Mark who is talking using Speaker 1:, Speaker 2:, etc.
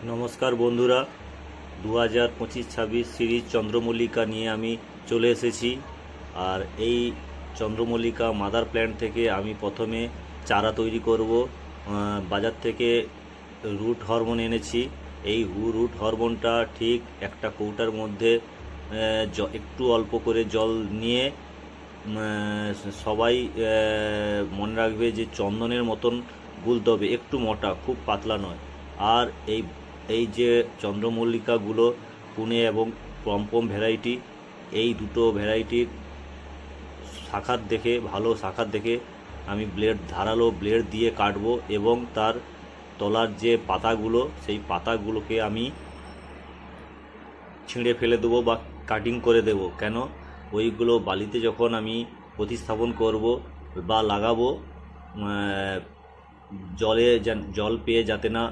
Speaker 1: নমস্কার বন্ধুরা, 2025-26 সিরিজ চন্দ্রমল্লিকা নিয়ে আমি চলে এসেছি। আর এই চন্দ্রমল্লিকা মাদার প্ল্যান্ট থেকে আমি প্রথমে চারা তৈরি করব। বাজার থেকে রুট হরমোন এনেছি। এই রুট হরমোনটা ঠিক একটা কৌটার মধ্যে একটু অল্প করে জল নিয়ে সবাই মনে রাখবে যে চন্দনের মতন গুলতে হবে, একটু মোটা, খুব পাতলা নয়। আর এই এই যে চন্দ্রমল্লিকাগুলো পুনে এবং পমপম ভ্যারাইটি, এই দুটো ভ্যারাইটির ভালো শাখার দেখে আমি ধারালো ব্লেড দিয়ে কাটবো এবং তার তলার যে পাতাগুলো, সেই পাতাগুলোকে আমি ছিঁড়ে ফেলে দেবো বা কাটিং করে দেবো। কেন? ওইগুলো বালিতে যখন আমি প্রতিস্থাপন করব বা লাগাবো, জল পেয়ে যাতে না